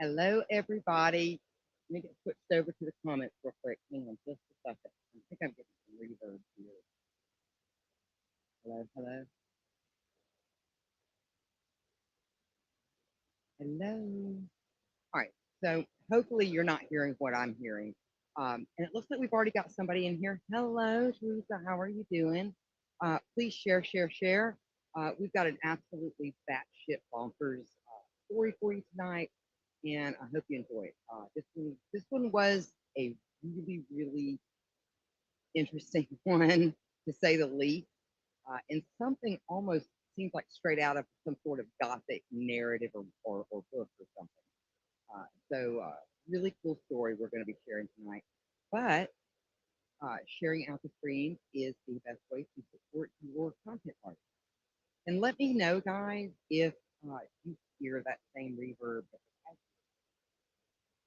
Hello, everybody. Let me get switched over to the comments real quick. Hang on just a second. I think I'm getting some reverb here. Hello, hello, hello. All right. So hopefully you're not hearing what I'm hearing. And it looks like we've already got somebody in here. Hello, Teresa. How are you doing? Please share, share, share. We've got an absolutely batshit bonkers story for you tonight, and I hope you enjoy it. This one was a really, really interesting one, to say the least, and something almost seems like straight out of some sort of gothic narrative or book or something. So, really cool story we're going to be sharing tonight. But sharing out the streams is the best way to support your content art. And let me know, guys, if you hear that same reverb.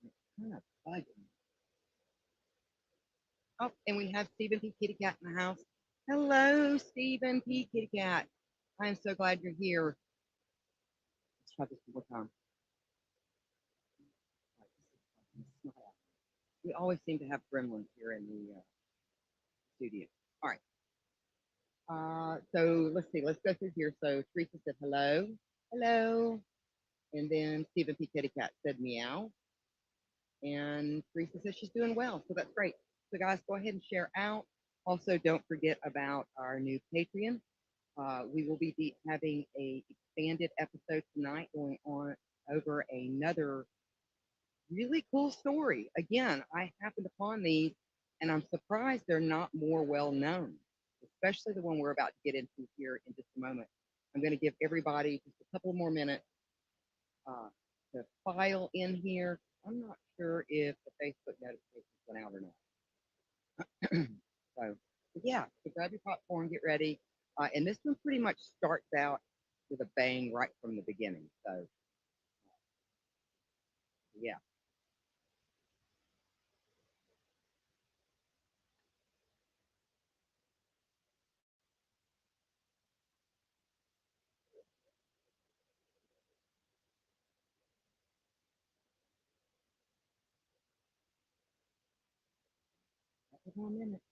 It's kind of bugging. Oh, and we have Stephen P. Kitty Cat in the house. Hello, Stephen P. Kitty Cat. I'm so glad you're here. Let's try this one more time. We always seem to have gremlins here in the studio. All right. So let's see. Let's go through here. So Teresa said hello, hello, and then Stephen P. Kitty Cat said meow, and Teresa says she's doing well. So that's great. So guys, go ahead and share out. Also, don't forget about our new Patreon. We will be having a expanded episode tonight, going on over another really cool story. Again, I happened upon these, and I'm surprised they're not more well known, especially the one we're about to get into here in just a moment. I'm going to give everybody just a couple more minutes uh, to file in here. I'm not sure if the Facebook notifications went out or not. So, yeah, so grab your popcorn, get ready. And this one pretty much starts out with a bang right from the beginning. So, yeah. Couple more minutes.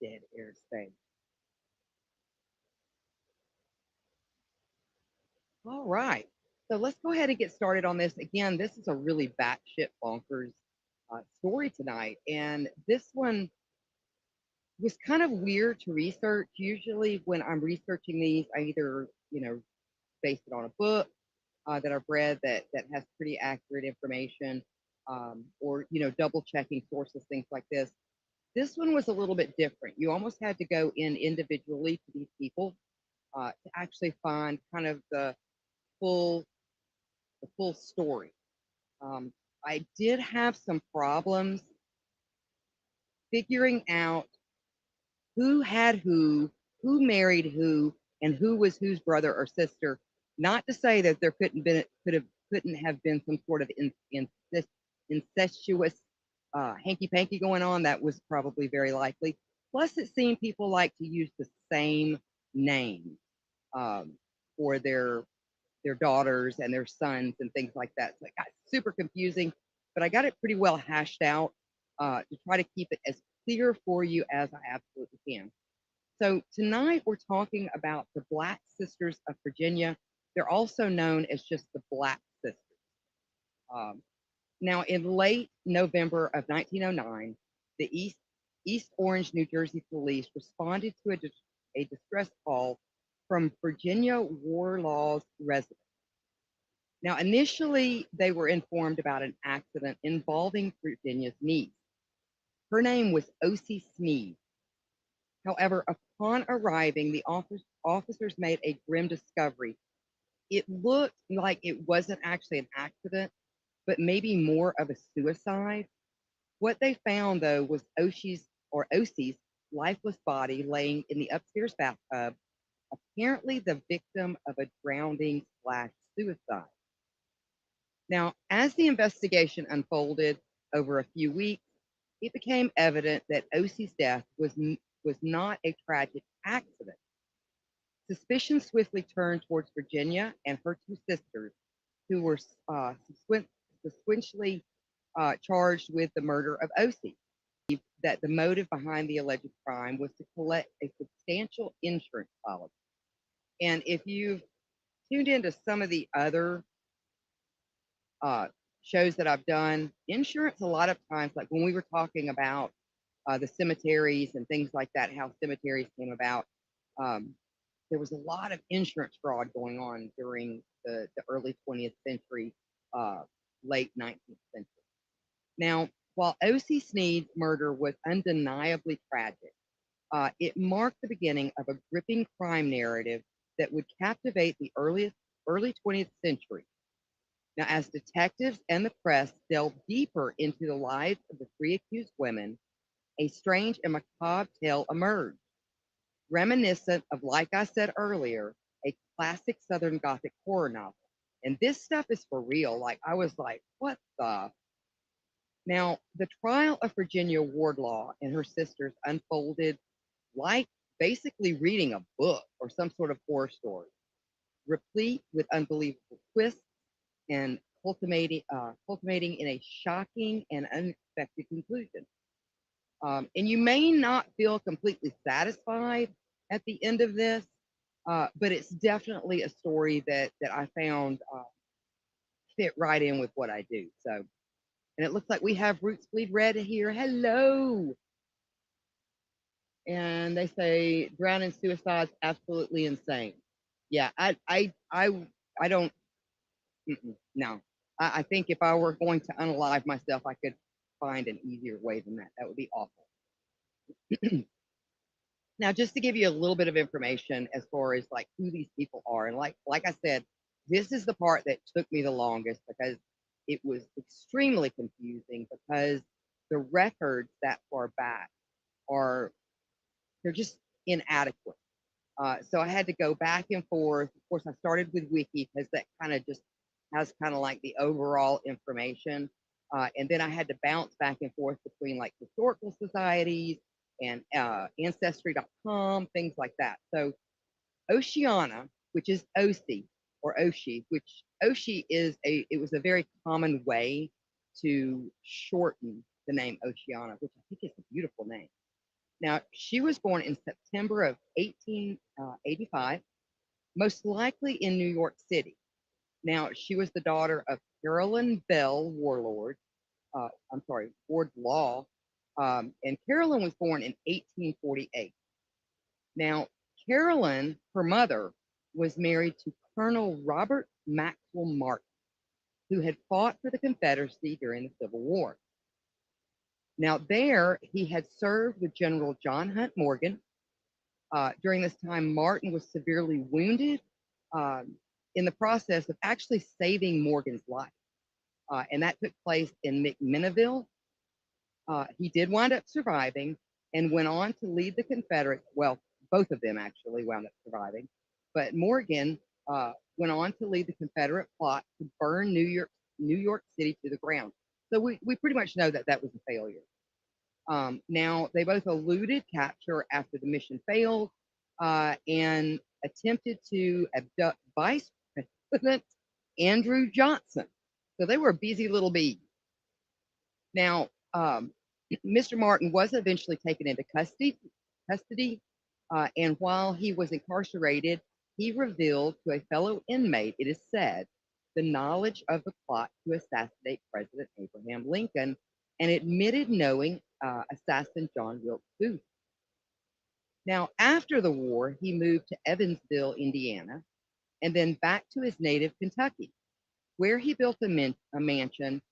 Dead air space. All right. So let's go ahead and get started on this. Again, this is a really batshit bonkers story tonight. And this one was kind of weird to research. Usually, when I'm researching these, I either, base it on a book that I've read that has pretty accurate information, or, double checking sources, things like this. This one was a little bit different. You almost had to go in individually to these people to actually find kind of full the full story. Um, I did have some problems figuring out who had who married who, and who was whose brother or sister. Not to say that there couldn't have been some sort of incestuous hanky panky going on. That was probably very likely. Plus, it seemed people like to use the same name um, for their daughters and their sons and things like that. So it got super confusing, but I got it pretty well hashed out to try to keep it as clear for you as I absolutely can. So tonight we're talking about the Black Sisters of Virginia. They're also known as just the Black Sisters. Um, Now, in late November of 1909, the East Orange, New Jersey police responded to a distress call from Virginia War Laws residents. Now, initially, they were informed about an accident involving Virginia's niece. Her name was O.C. Sneed. However, upon arriving, the officers made a grim discovery. It looked like it wasn't actually an accident, but maybe more of a suicide. What they found, though, was Osie's lifeless body laying in the upstairs bathtub, apparently the victim of a drowning slash suicide. Now, as the investigation unfolded over a few weeks, it became evident that Osie's death was not a tragic accident. Suspicion swiftly turned towards Virginia and her two sisters, who were subsequently charged with the murder of Osie. That the motive behind the alleged crime was to collect a substantial insurance policy. And if you've tuned into some of the other uh, shows that I've done, insurance a lot of times, like when we were talking about the cemeteries and things like that, how cemeteries came about, um, there was a lot of insurance fraud going on during the early 20th century, late 19th century. Now, while O.C. Sneed's murder was undeniably tragic, it marked the beginning of a gripping crime narrative that would captivate the early 20th century. Now, as detectives and the press delved deeper into the lives of the three accused women, a strange and macabre tale emerged, reminiscent of, like I said earlier, a classic Southern Gothic horror novel. And this stuff is for real. Like, I was like, what the? Now, the trial of Virginia Wardlaw and her sisters unfolded like basically reading a book or some sort of horror story, replete with unbelievable twists and culminating in a shocking and unexpected conclusion. And you may not feel completely satisfied at the end of this, but it's definitely a story that I found fit right in with what I do. So, and it looks like we have Roots Bleed Red here. Hello. And they say drowning suicide's absolutely insane. Yeah, I don't. No, I think if I were going to unalive myself, I could find an easier way than that. That would be awful. Now, just to give you a little bit of information as far as like who these people are, and like I said, this is the part that took me the longest because it was extremely confusing because the records that far back are they're just inadequate. So I had to go back and forth. Of course, I started with Wiki because that kind of just has kind of like the overall information. And then I had to bounce back and forth between like historical societies and ancestry.com, things like that. So Oceana, which is Osi or Oshi, which Oshi is it was a very common way to shorten the name Oceana, which I think is a beautiful name. Now, she was born in September of 1885, most likely in New York City. Now, she was the daughter of Carolyn Bell Wardlaw, and Carolyn was born in 1848. Now, Carolyn, her mother, was married to Colonel Robert Maxwell Martin, who had fought for the Confederacy during the Civil War. Now, there he had served with General John Hunt Morgan. During this time, Martin was severely wounded in the process of actually saving Morgan's life. And that took place in McMinnville. He did wind up surviving and went on to lead the Confederates. Well, both of them actually wound up surviving. But Morgan went on to lead the Confederate plot to burn New York City to the ground. So we pretty much know that that was a failure. Now, they both eluded capture after the mission failed and attempted to abduct Vice President Andrew Johnson. So they were busy little bees. Now, Mr. Martin was eventually taken into custody, and while he was incarcerated, he revealed to a fellow inmate, it is said, the knowledge of the plot to assassinate President Abraham Lincoln and admitted knowing assassin John Wilkes Booth. Now, after the war, he moved to Evansville, Indiana, and then back to his native Kentucky, where he built a mansion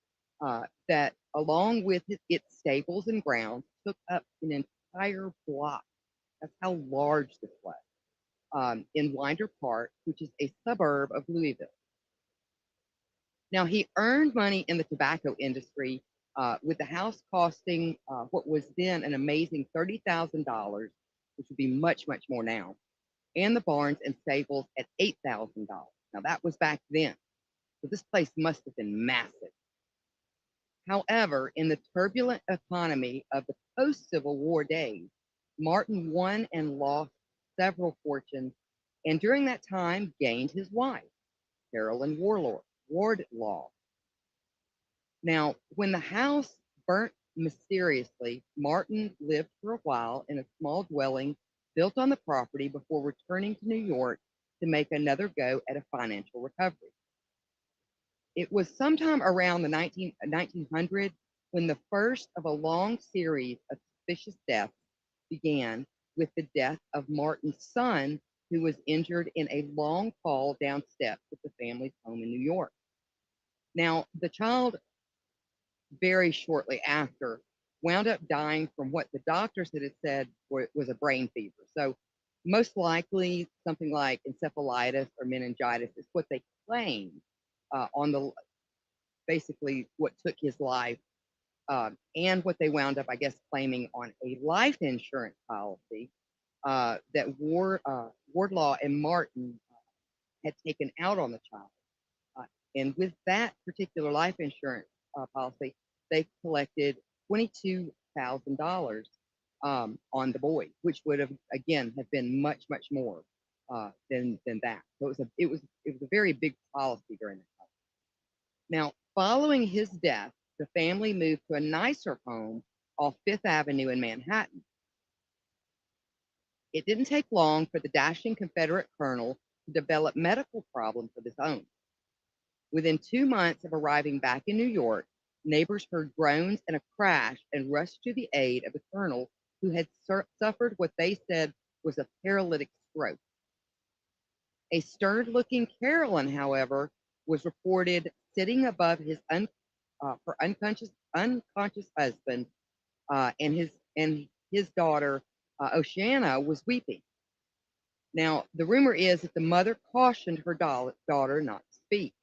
that, along with its stables and grounds, took up an entire block. That's how large this was, in Winder Park, which is a suburb of Louisville. Now, he earned money in the tobacco industry with the house costing what was then an amazing $30,000, which would be much, much more now, and the barns and stables at $8,000. Now, that was back then. So this place must have been massive. However, in the turbulent economy of the post-Civil War days, Martin won and lost several fortunes, and during that time gained his wife, Carolyn Wardlaw. Now, when the house burnt mysteriously, Martin lived for a while in a small dwelling built on the property before returning to New York to make another go at a financial recovery. It was sometime around the 1900 when the first of a long series of suspicious deaths began with the death of Martin's son, who was injured in a long fall down steps at the family's home in New York. Now, the child very shortly after wound up dying from what the doctors had said was a brain fever. So most likely something like encephalitis or meningitis is what they claimed on the basically what took his life, and what they wound up, I guess, claiming on a life insurance policy that Wardlaw and Martin had taken out on the child. Uh, and with that particular life insurance policy, they collected $22,000 on the boy, which would have again have been much much more than that. So it was a very big policy during that time. Now, following his death, the family moved to a nicer home off Fifth Avenue in Manhattan. It didn't take long for the dashing Confederate colonel to develop medical problems of his own. Within 2 months of arriving back in New York, neighbors heard groans and a crash and rushed to the aid of the colonel, who had suffered what they said was a paralytic stroke. A stern-looking Carolyn, however, was reported sitting above her unconscious husband, and his daughter Oceana was weeping. Now, the rumor is that the mother cautioned her daughter not to speak.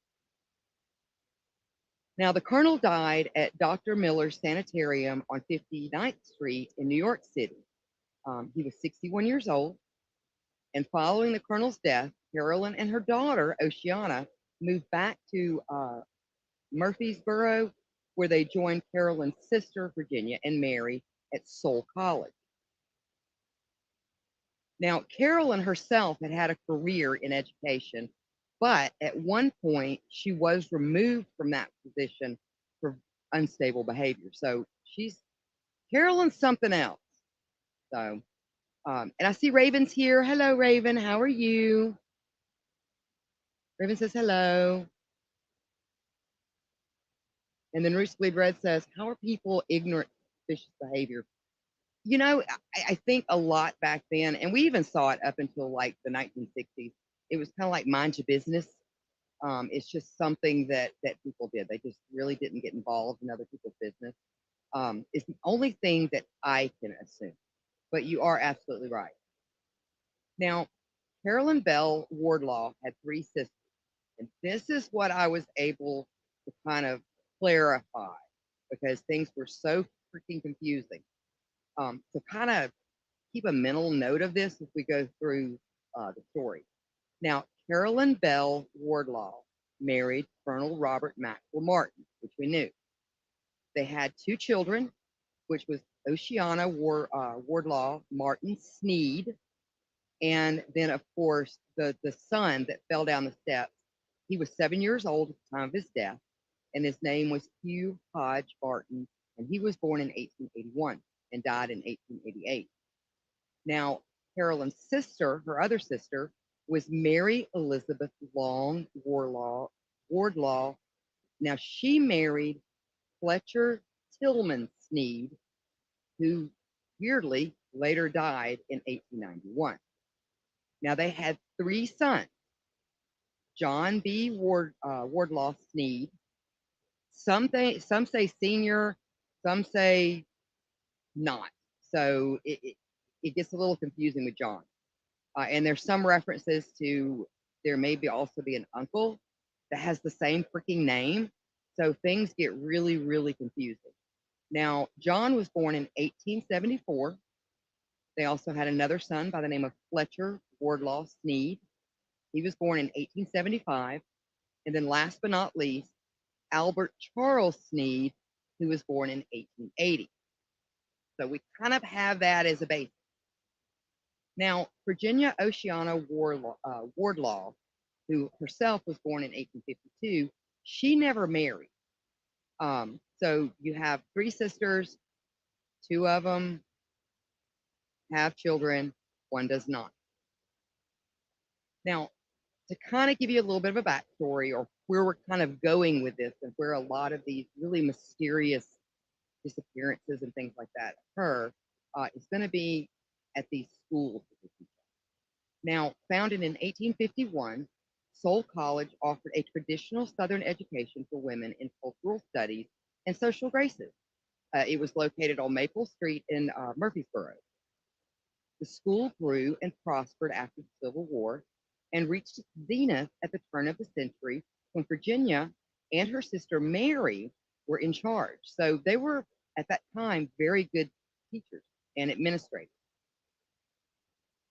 Now, the colonel died at Dr. Miller's sanitarium on 59th Street in New York City. He was 61 years old, and following the colonel's death, Carolyn and her daughter, Oceana, moved back to Murfreesboro, where they joined Carolyn's sister, Virginia, and Mary at Soule College. Now, Carolyn herself had had a career in education, but at one point she was removed from that position for unstable behavior. So Carolyn's something else. So, and I see Raven's here. Hello, Raven. How are you? Raven says hello. And then Roost Bleed Red says, how are people ignorant of suspicious behavior? I think a lot back then, and we even saw it up until like the 1960s. It was kind of like mind your business. It's just something that people did. They just really didn't get involved in other people's business. It's the only thing that I can assume. But you are absolutely right. Now, Carolyn Bell Wardlaw had three sisters, and this is what I was able to kind of clarify because things were so freaking confusing. To kind of keep a mental note of this as we go through the story. Now, Carolyn Bell Wardlaw married Colonel Robert Maxwell Martin, which we knew. They had two children, which was Oceana Wardlaw Martin Sneed, and then, of course, the son that fell down the steps. He was 7 years old at the time of his death, and his name was Hugh Hodge Barton, and he was born in 1881 and died in 1888. Now, Carolyn's sister, her other sister, was Mary Elizabeth Long Wardlaw. Now, she married Fletcher Tillman Sneed, who weirdly later died in 1891. Now, they had three sons, John B. Wardlaw Sneed. Some say senior, some say not. So it gets a little confusing with John. And there's some references to there may also be an uncle that has the same freaking name. So things get really, really confusing. Now, John was born in 1874. They also had another son by the name of Fletcher Wardlaw Sneed. He was born in 1875. And then last but not least, Albert Charles Sneed, who was born in 1880. So we kind of have that as a base. Now, Virginia Oceana Wardlaw, who herself was born in 1852, she never married. So you have three sisters, two of them have children, one does not. Now, to kind of give you a little bit of a backstory or where we're kind of going with this and where a lot of these really mysterious disappearances and things like that occur, is going to be at these schools. Now, founded in 1851, Soule College offered a traditional Southern education for women in cultural studies and social graces. It was located on Maple Street in Murfreesboro. The school grew and prospered after the Civil War and reached its zenith at the turn of the century when Virginia and her sister Mary were in charge. So they were, at that time, very good teachers and administrators.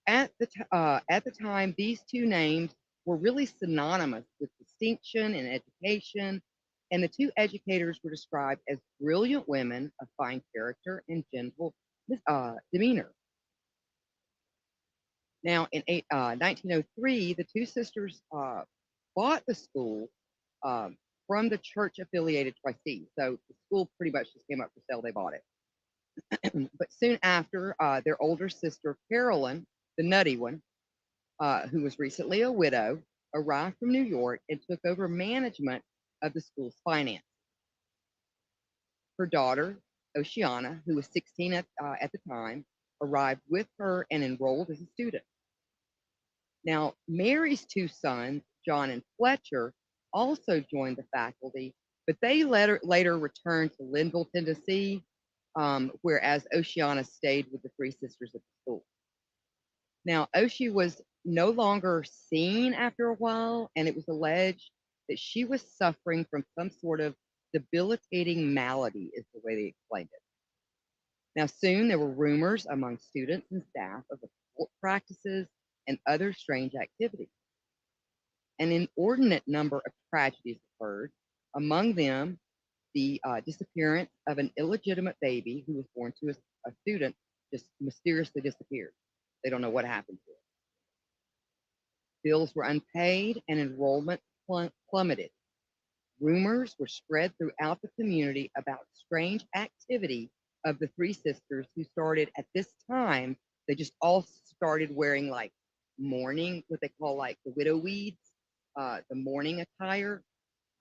At the time, these two names were really synonymous with distinction and education, and the two educators were described as brilliant women of fine character and gentle demeanor. Now, in 1903, the two sisters bought the school from the church-affiliated trustees. So the school pretty much just came up for sale; they bought it. But soon after, their older sister Carolyn, the nutty one, who was recently a widow, arrived from New York and took over management of the school's finance. Her daughter, Oceana, who was 16 at the time, arrived with her and enrolled as a student. Now, Mary's two sons, John and Fletcher, also joined the faculty, but they later returned to Linville, Tennessee, whereas Oceana stayed with the three sisters at the school. Now, Oshie was no longer seen after a while, and it was alleged that she was suffering from some sort of debilitating malady, is the way they explained it. Now, soon there were rumors among students and staff of occult practices and other strange activities. An inordinate number of tragedies occurred, among them the disappearance of an illegitimate baby who was born to a student, just mysteriously disappeared. They don't know what happened to it. Bills were unpaid and enrollment plummeted. Rumors were spread throughout the community about strange activity of the three sisters who started at this time. They just all started wearing like mourning, what they call like the widow weeds, the mourning attire.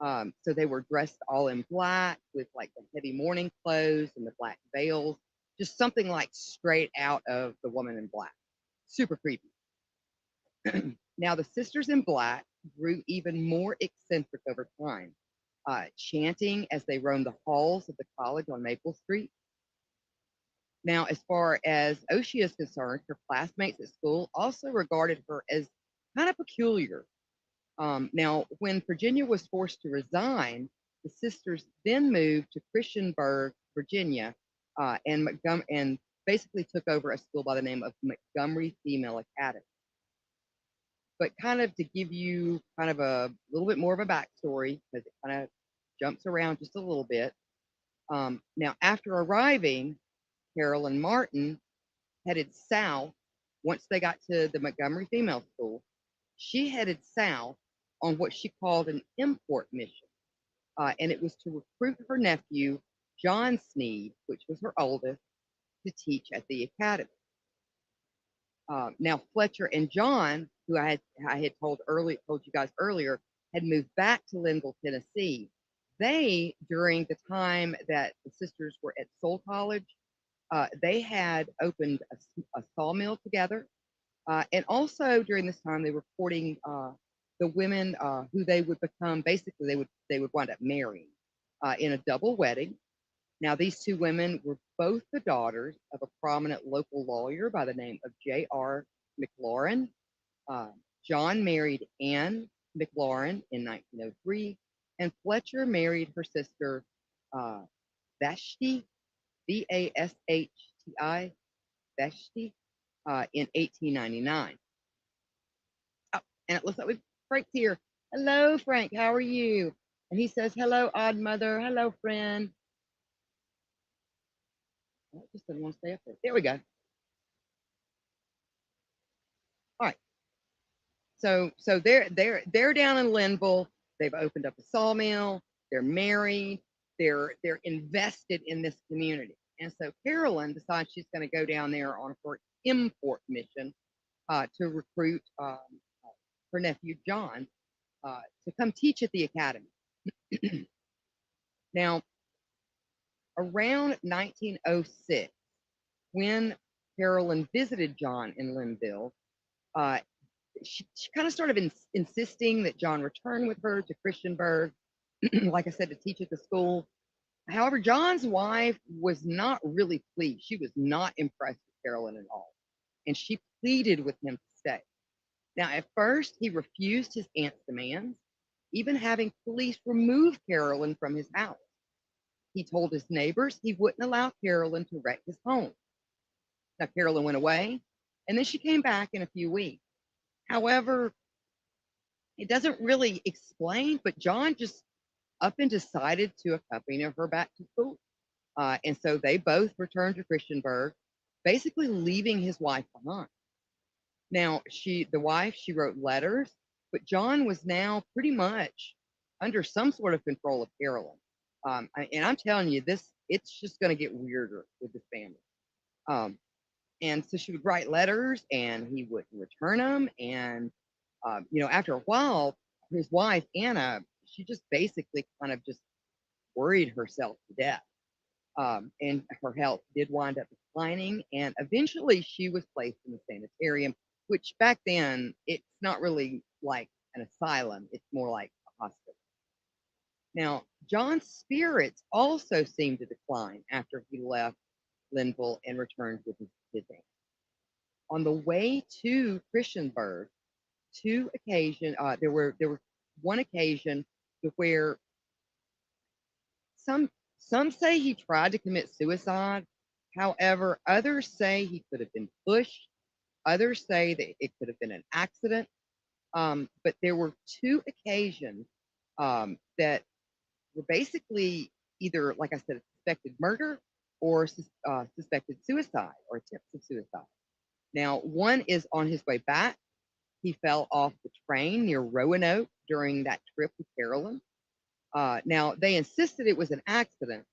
So they were dressed all in black with like the heavy mourning clothes and the black veils, just something like straight out of The Woman in Black. Super creepy. Now, the sisters in black grew even more eccentric over time, chanting as they roamed the halls of the college on Maple Street. Now, as far as Oshie is concerned, her classmates at school also regarded her as kind of peculiar. Now, when Virginia was forced to resign, the sisters then moved to Christiansburg, Virginia, and basically took over a school by the name of Montgomery Female Academy. But kind of to give you kind of a little bit more of a backstory, because it kind of jumps around just a little bit. Now, after arriving, Carol and Martin headed south. Once they got to the Montgomery Female School, she headed south on what she called an import mission. And it was to recruit her nephew, John Sneed, which was her oldest, to teach at the academy. Now, Fletcher and John, who I had told you guys earlier, had moved back to Linville, Tennessee. They, during the time that the sisters were at Soule College, they had opened a sawmill together, and also during this time they were courting the women who they would become. Basically, they would wind up marrying in a double wedding. Now, these two women were both the daughters of a prominent local lawyer by the name of J.R. McLaurin. John married Anne McLaurin in 1903, and Fletcher married her sister Vashti Vashti, Vashti, in 1899. Oh, and it looks like Frank's here. Hello, Frank. How are you? And he says, hello, odd mother. Hello, friend. Oh, it just doesn't want to stay up there. There we go. All right. So they're down in Linville. They've opened up a sawmill. They're married. They're invested in this community. And so Carolyn decides she's going to go down there on her import mission to recruit her nephew John to come teach at the academy. Now, around 1906, when Carolyn visited John in Linville, uh, she kind of started insisting that John return with her to Christiansburg, like I said, to teach at the school. However, John's wife was not really pleased. She was not impressed with Carolyn at all. And she pleaded with him to stay. Now, at first, he refused his aunt's demands, even having police remove Carolyn from his house. He told his neighbors he wouldn't allow Carolyn to wreck his home. Now, Carolyn went away, and then she came back in a few weeks. However, it doesn't really explain, but John just up and decided to accompany her back to school. And so they both returned to Christiansburg, basically leaving his wife behind. Now, the wife, she wrote letters, but John was now pretty much under some sort of control of Carolyn. And I'm telling you, it's just going to get weirder with this family. And so she would write letters, and he would return them. And after a while, his wife Anna, she just basically kind of just worried herself to death. And her health did wind up declining, and eventually she was placed in the sanitarium, which back then it's not really like an asylum, it's more like a hospital. Now, John's spirits also seemed to decline after he left Linville and returned with his aunt. On the way to Christiansburg, there were one occasion where some say he tried to commit suicide. However, others say he could have been pushed. Others say that it could have been an accident. But there were two occasions that were basically either, like I said, suspected murder or suspected suicide or attempts of suicide. Now, one is on his way back. He fell off the train near Roanoke during that trip with Carolyn. Now, they insisted it was an accident,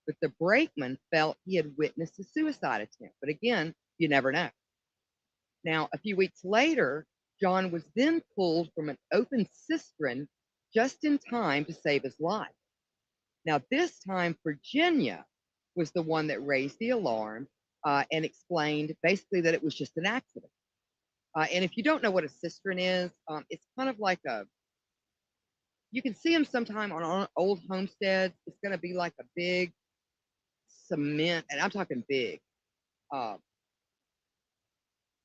but the brakeman felt he had witnessed a suicide attempt. But again, you never know. Now, a few weeks later, John was then pulled from an open cistern just in time to save his life. Now, this time, Virginia was the one that raised the alarm and explained basically that it was just an accident. And if you don't know what a cistern is, it's kind of like you can see them sometime on old homesteads. It's going to be like a big cement, and I'm talking big, uh,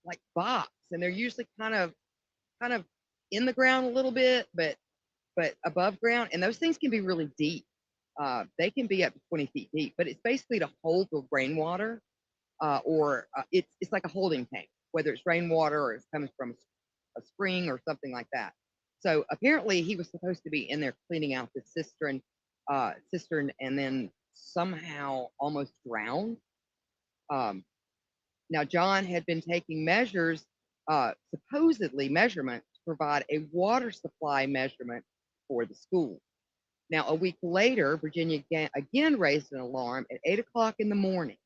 like box, and they're usually kind of in the ground a little bit, but above ground, and those things can be really deep. They can be up to 20 feet deep, but it's basically to hold the rainwater, or it's like a holding tank, whether it's rainwater or it's coming from a spring or something like that. So apparently he was supposed to be in there cleaning out the cistern, and then somehow almost drowned. Now John had been taking measures, supposedly measurements, to provide a water supply measurement for the school. Now a week later, Virginia again raised an alarm at 8 o'clock in the morning.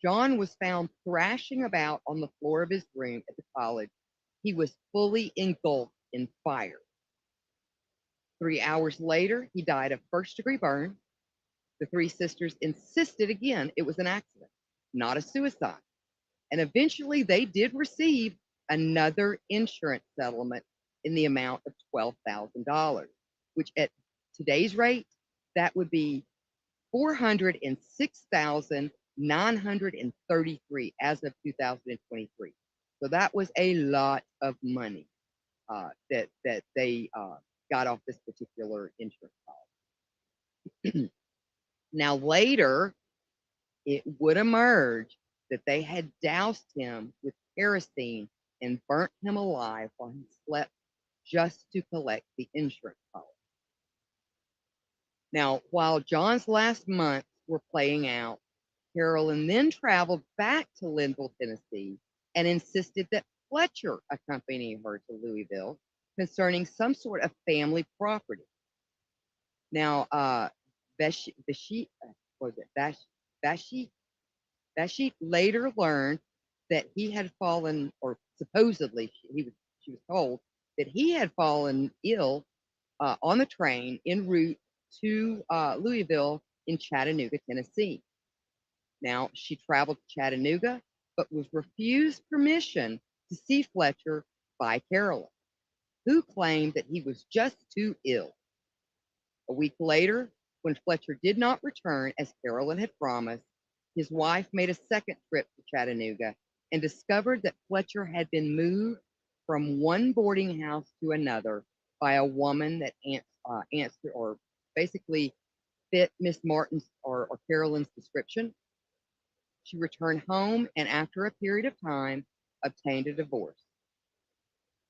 John was found thrashing about on the floor of his room at the college. He was fully engulfed in fire. 3 hours later, he died of first-degree burn. The three sisters insisted again it was an accident, not a suicide. And eventually they did receive another insurance settlement in the amount of $12,000, which at today's rate, that would be $406,933 as of 2023. So that was a lot of money that they got off this particular insurance policy. Now later, it would emerge that they had doused him with kerosene and burnt him alive while he slept just to collect the insurance policy. Now, while John's last months were playing out, Carolyn then traveled back to Linville, Tennessee, and insisted that Fletcher accompany her to Louisville concerning some sort of family property. Now, was it Bashi later learned that he had fallen, or supposedly she was told that he had fallen ill on the train en route to Louisville in Chattanooga, Tennessee. Now, she traveled to Chattanooga, but was refused permission to see Fletcher by Carolyn, who claimed that he was just too ill. A week later, when Fletcher did not return as Carolyn had promised, his wife made a second trip to Chattanooga and discovered that Fletcher had been moved from one boarding house to another by a woman that answered or basically fit Miss Martin's or Carolyn's description. She returned home and, after a period of time, obtained a divorce.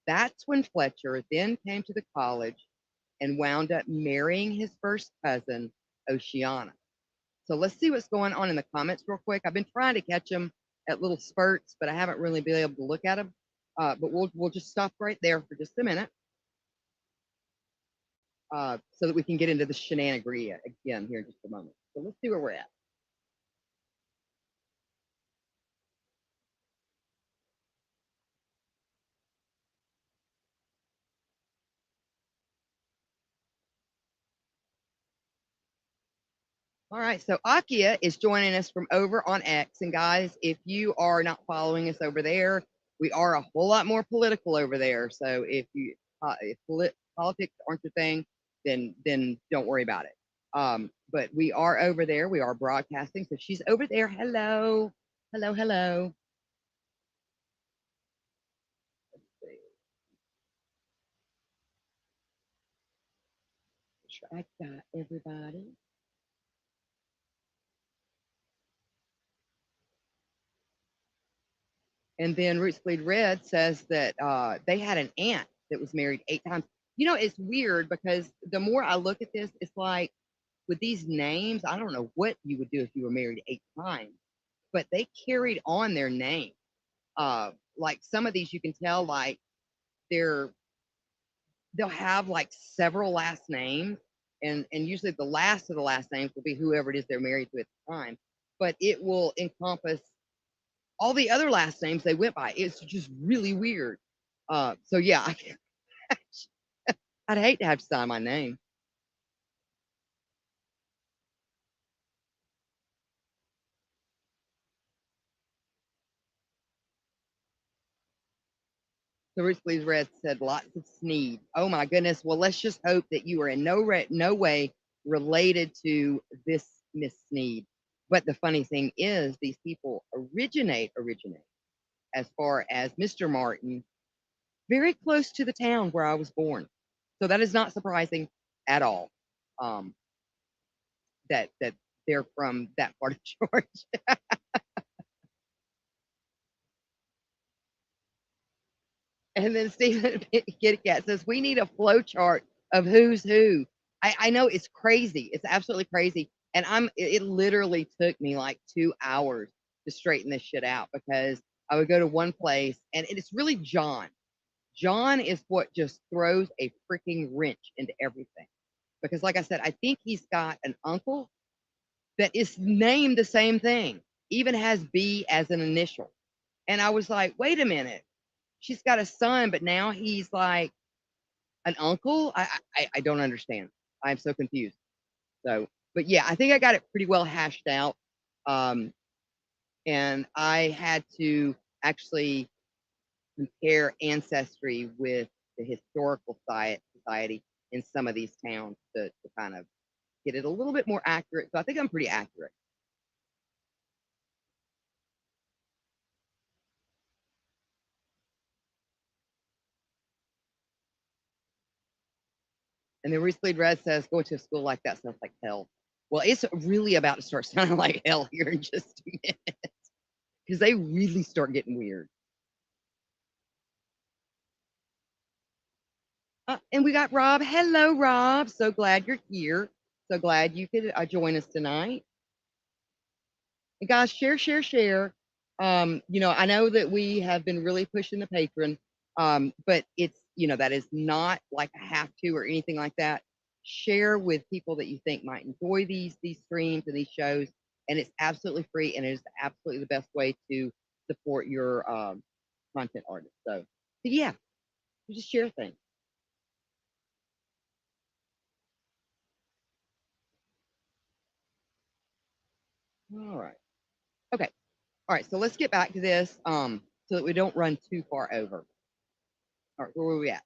That's when Fletcher then came to the college and wound up marrying his first cousin, Oceana. So let's see what's going on in the comments real quick. I've been trying to catch them at little spurts, but I haven't really been able to look at them. But we'll just stop right there for just a minute so that we can get into the shenanigans again here in just a moment. So let's see where we're at. All right, so Akia is joining us from over on X. And guys, if you are not following us over there, we are a whole lot more political over there. So if politics aren't your thing, then don't worry about it. But we are over there. We are broadcasting. So she's over there. Hello, hello, hello. Let's see. I got everybody. And then Roots Bleed Red says that they had an aunt that was married 8 times. You know, it's weird because the more I look at this, it's like with these names, I don't know what you would do if you were married 8 times, but they carried on their name. Like some of these, you can tell like they'll have like several last names, and usually the last of the last names will be whoever it is they're married to at the time, but it will encompass all the other last names they went by. It's just really weird. So yeah, I'd hate to have to sign my name. The Roots Bleeds Red said lots of Sneed. Oh my goodness. Well, let's just hope that you are in no way related to this Miss Sneed. But the funny thing is, these people originate as far as Mr. Martin, very close to the town where I was born. So that is not surprising at all. Um, that they're from that part of Georgia. And then Stephen Kitty Cat says we need a flow chart of who's who. I know it's crazy. It's absolutely crazy. And it literally took me like 2 hours to straighten this shit out because I would go to one place and it's really John. John is what just throws a freaking wrench into everything. Because like I said, I think he's got an uncle that is named the same thing, even has B as an initial. And I was like, wait a minute. She's got a son, but now he's like an uncle. I don't understand. I'm so confused. So, but yeah, I think I got it pretty well hashed out. Um, and I had to actually compare ancestry with the historical society in some of these towns to kind of get it a little bit more accurate. So I think I'm pretty accurate. And the Reese Bleed Red says, going to a school like that sounds like hell. Well, it's really about to start sounding like hell here in just a minute because they really start getting weird. And we got Rob. Hello, Rob. So glad you're here. So glad you could join us tonight. And guys, share, share, share. I know that we have been really pushing the patron, but it's, that is not like a have to or anything like that. Share with people that you think might enjoy these streams and these shows, and it's absolutely free, and it is absolutely the best way to support your content artist. So yeah, you just share things. All right. Okay. All right. So let's get back to this so that we don't run too far over. All right. Where were we at?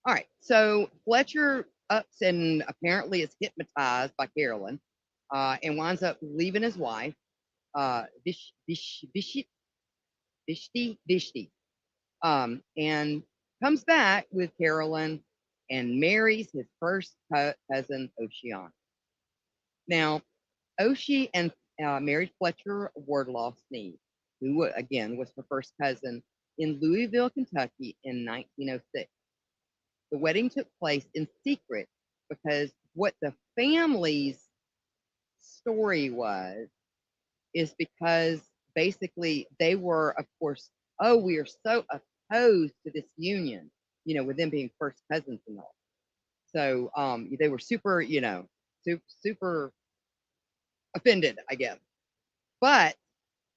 All right. So Fletcher ups and apparently is hypnotized by Carolyn and winds up leaving his wife, Vishti, and comes back with Carolyn and marries his first cousin, Oceana. Now, Oshie and married Fletcher Wardlaw Sneed, who, again, was her first cousin in Louisville, Kentucky in 1906. The wedding took place in secret because what the family's story was is because basically they were, of course, oh, we are so opposed to this union, with them being first cousins and all. So they were super, super offended, I guess. But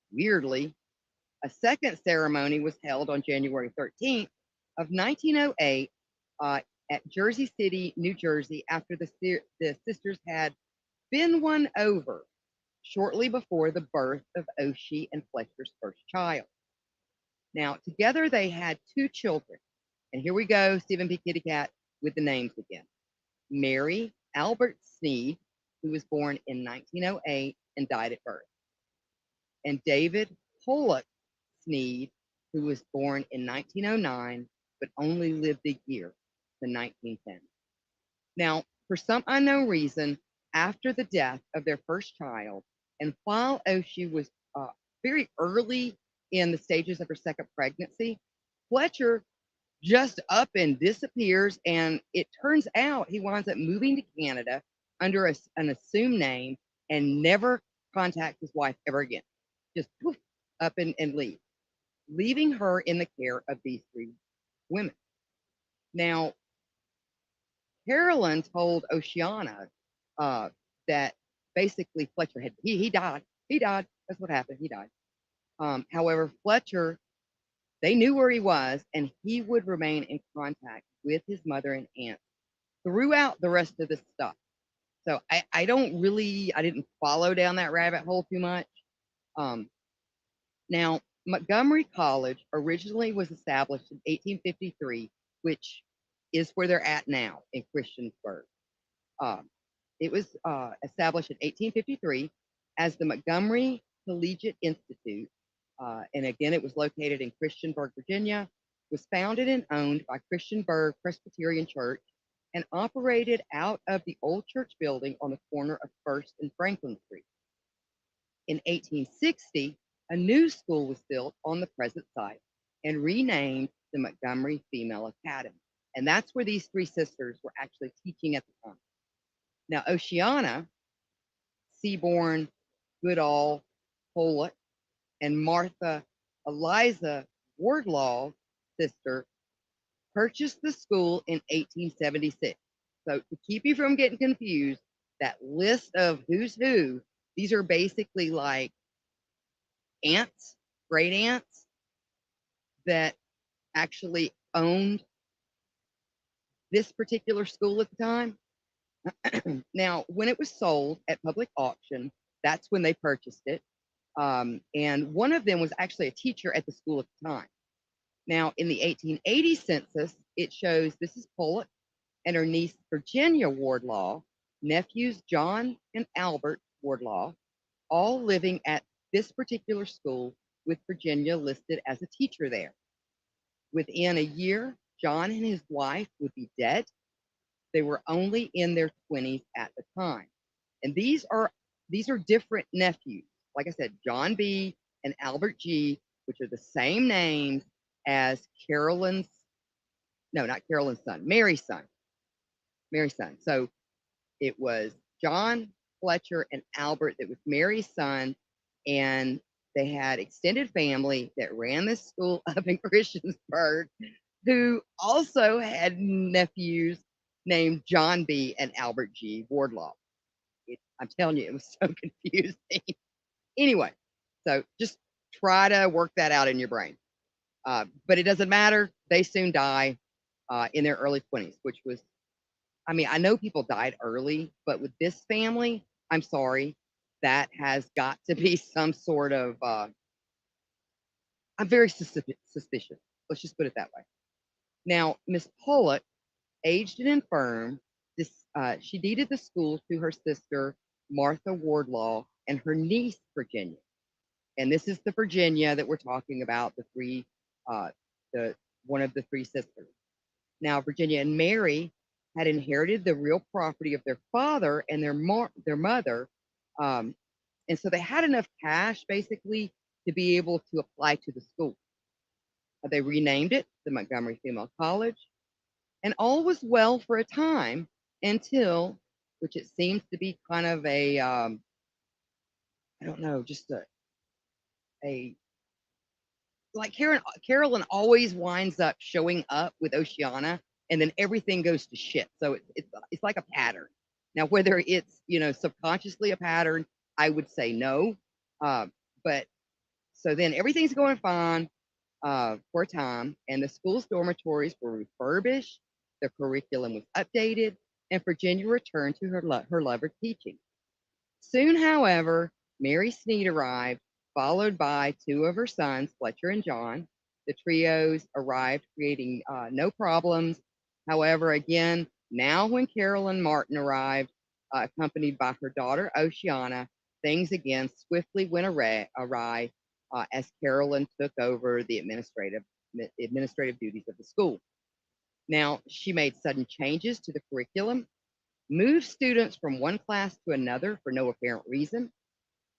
weirdly, a second ceremony was held on January 13th of 1908 at Jersey City, New Jersey, after the sisters had been won over shortly before the birth of Oshie and Fletcher's first child. Now, together they had two children. And here we go, Stephen P. Kitty Cat with the names again. Mary Albert Sneed, who was born in 1908 and died at birth, and David Pollock Sneed, who was born in 1909 but only lived a year to 1910. Now, for some unknown reason, after the death of their first child, and while Oshie was very early in the stages of her second pregnancy, Fletcher just up and disappears, and it turns out he winds up moving to Canada under an assumed name and never contacts his wife ever again. Just poof, up and leave, leaving her in the care of these three women. Now, Carolyn told Oceana that basically Fletcher he died. He died. That's what happened. He died. However, Fletcher, they knew where he was, and he would remain in contact with his mother and aunt throughout the rest of the stuff. So I didn't follow down that rabbit hole too much. Now, Montgomery College originally was established in 1853, which is where they're at now in Christiansburg. Um, it was established in 1853 as the Montgomery Collegiate Institute, and again, it was located in Christiansburg, Virginia, was founded and owned by Christiansburg Presbyterian Church, and operated out of the old church building on the corner of First and Franklin Street. In 1860, a new school was built on the present site and renamed the Montgomery Female Academy. And that's where these three sisters were actually teaching at the time. Now, Oceana, Seaborn, Goodall, Pollock, and Martha Eliza Wardlaw, sister, purchased the school in 1876. So to keep you from getting confused, that list of who's who, these are basically like aunts, great aunts that actually owned this particular school at the time. Now, when it was sold at public auction, that's when they purchased it. And one of them was actually a teacher at the school at the time. Now, in the 1880 census, it shows this is Pollock and her niece Virginia Wardlaw, nephews John and Albert Wardlaw, all living at this particular school, with Virginia listed as a teacher there. Within a year, John and his wife would be dead. They were only in their 20s at the time. And these are different nephews. Like I said, John B. and Albert G., which are the same names as Carolyn's, no, not Carolyn's son, Mary's son. Mary's son. So it was John Fletcher and Albert that was Mary's son, and they had extended family that ran this school up in Christiansburg, who also had nephews named John B. and Albert G. Wardlaw. I'm telling you, it was so confusing. Anyway, so just try to work that out in your brain. But it doesn't matter. They soon die in their early 20s, which was, I mean, I know people died early, but with this family, I'm sorry, that has got to be some sort of, I'm very suspicious. Let's just put it that way. Now, Miss Pollock, aged and infirm, she deeded the school to her sister, Martha Wardlaw, and her niece, Virginia. And this is the Virginia that we're talking about, uh, the one of the three sisters. Now, Virginia and Mary had inherited the real property of their father and their mother, um, and so they had enough cash basically to be able to apply to the school. They renamed it the Montgomery Female College, and all was well for a time until, which it seems to be kind of a, I don't know, just a like Carolyn always winds up showing up with Oceana, and then everything goes to shit. So it's like a pattern. Now, whether it's subconsciously a pattern, I would say no. But so then everything's going fine for a time, and the school's dormitories were refurbished, the curriculum was updated, and Virginia returned to her love of teaching. Soon, however, Mary Sneed arrived, followed by two of her sons, Fletcher and John. The trios arrived, creating no problems. However, again, now when Carolyn Martin arrived, accompanied by her daughter Oceana, things again swiftly went awry as Carolyn took over the administrative duties of the school. Now, she made sudden changes to the curriculum, moved students from one class to another for no apparent reason,